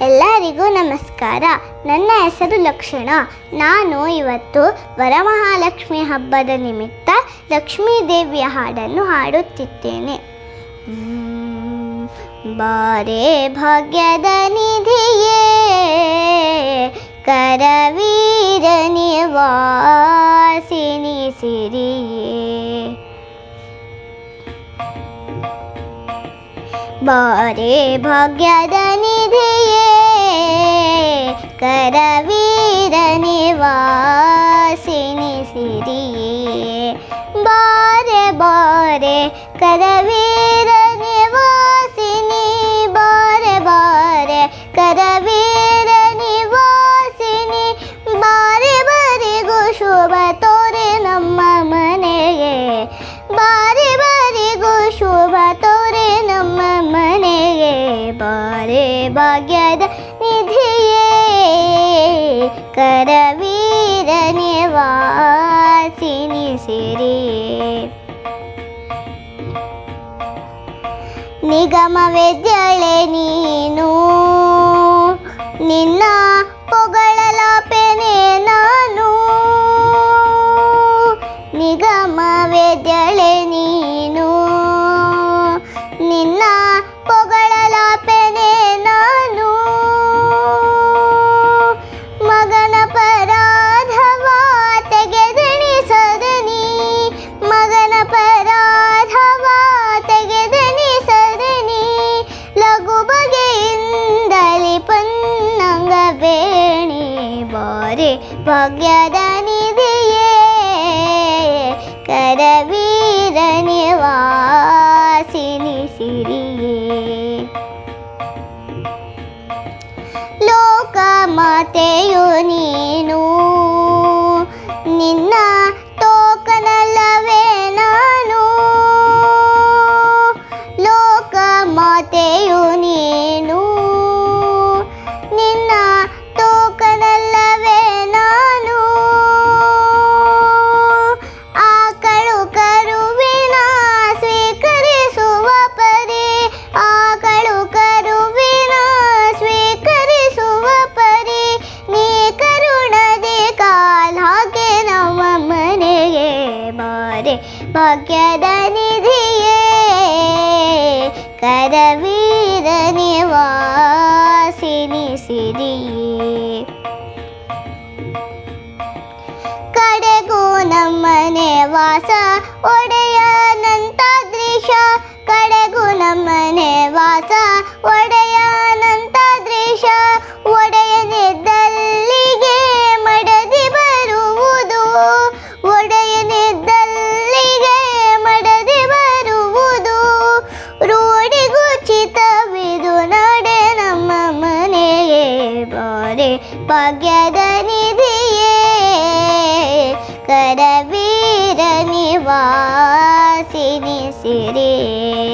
ಎಲ್ಲರಿಗೂ ನಮಸ್ಕಾರ. ನನ್ನ ಹೆಸರು ಲಕ್ಷಣ. ನಾನು ಇವತ್ತು ವರಮಹಾಲಕ್ಷ್ಮಿ ಹಬ್ಬದ ನಿಮಿತ್ತ ಲಕ್ಷ್ಮೀ ದೇವಿಯ ಹಾಡನ್ನು ಹಾಡುತ್ತಿದ್ದೇನೆ. ಬಾರೆ ಭಾಗ್ಯದ ನಿಧಿಯೇ, ಕರವೀರ ನಿವಾಸಿನಿ ಸಿರಿಯೇ. ಬಾರೆ ಭಾಗ್ಯದ ನಿಧಿಯೇ, ಕರವೀರ ನಿವಾಸಿನಿ ಸಿರಿಯೇ. ಬಾರೆ ಬಾರೆ ಕರವೀರ ನಿವಾಸಿನಿ, ಬಾರೆ ಬಾರೆ ಕರವೀರ ನಿವಾಸಿನಿ. ಬಾರೆ ಬಾರಿಗೂ ಶುಭ ತೋರೆ ನಮ್ಮ ಮನೆಗೆ, ಬಾರೆ ಬಾರಿಗೂ ಶುಭ ತೋರೆ ನಮ್ಮ ಮನೆಗೆ. ಬಾರೆ ಭಾಗ್ಯದ ನಿಧಿಯೇ, ಕರವೀರ ನಿವಾಸಿನಿ ಸಿರಿಯೇ. ನಿಗಮವೆದ್ಯಳೆ ನೀನು, ನಿನ್ನ ಪೊಗಳಲಾಪೆನೆ ನಾನು. ನಿಗಮವೆದ್ಯಳೆ ನೀನು, ನಿನ್ನ ಪೊಗಳಲಾಪೆನೆ ನಾನು. ಮಗನ ಪರಾಧವ ತೆಗೆದೆಣಿಸದನಿ, ಮಗನ ಪರಾಧವ ತೆಗೆದೆಣಿಸದನಿ. ಲಘು ಬಗೆಯಿಂದಲಿ ಪನ್ನಂಗ ಬೇಣಿ. ಬಾರೆ ಭಾಗ್ಯದ ನಿಧಿಯೇ, ಕರವೀರ ನಿವಾಸಿನಿ ಸಿರಿಯೇ. ಲೋಕ ಮಾತೆಯು ನೀನು, ನಿನ್ನ ತೋಕನಲ್ಲವೇ ನಾನು. ಲೋಕ ಮಾತೆಯು ನೀನು, ನಿನ್ನ ತೋಕನಲ್ಲವೇ ನಾನು. ಆಕಳು ಕರುವಿನ ಸ್ವೀಕರಿಸುವ ಪರಿ, ಆಕಳು ಕರುವಿನ ಸ್ವೀಕರಿಸುವ ಪರಿ. ನೀ ಕರುಣದೆ ಕಾಲ್ ಹಾಕೆ ನಮ್ಮ ಮನೆಗೆ. ಬಾರೆ ಭಾಗ್ಯದ ನಿಧಿಯೇ, ಕರವೀರ ನಿವಾಸಿನಿ ಸಿರಿಯೇ. ಕಡೆಗೂ ನಮ್ಮನೆ ವಾಸ ಒಡೆಯನಂತಾದ್ರೀಶ, ಕಡೆಗೂ ನಮ್ಮನೆ ವಾಸ ಒಡೆಯನಂತಾದ್ರೀಶ. ಒಡೆಯನಿದ್ದಲ್ಲಿಗೆ ಮಡದಿ ಬರುವುದು, ಒಡೆಯನಿದ್ದಲ್ಲಿಗೆ ಮಡದಿ ಬರುವುದು. ರೂಢಿಗುಚಿತವಿದು ನಡೆ ನಮ್ಮ ಮನೆಗೆ. ಬಾರೆ ಭಾಗ್ಯದ ನಿಧಿಯೇ, ಕರವೀರ ನಿವಾಸಿನಿ ಸಿರಿಯೇ.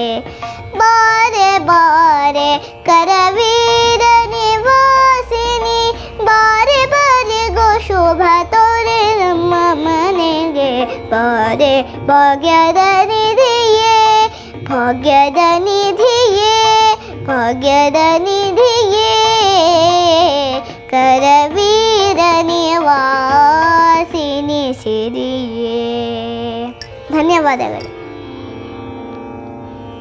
ಬಾರೆ ಬಾರೆ ಕರವೀರ ನಿವಾಸಿನಿ, ಬಾರೆ ಬಾರಿಗೂ ಶುಭ ತೋರೆ ನಮ್ಮ ಮನೆಗೆ. ಬಾರೆ ಭಾಗ್ಯದ ನಿಧಿಯೇ, ಭಾಗ್ಯದ ನಿಧಿಯೇ, ಭಾಗ್ಯದ ನಿಧಿಯೇ. ಕರವೀರ ನಿವಾಸಿನಿ ಸಿರಿಯೇ. ಧನ್ಯವಾದಗಳು.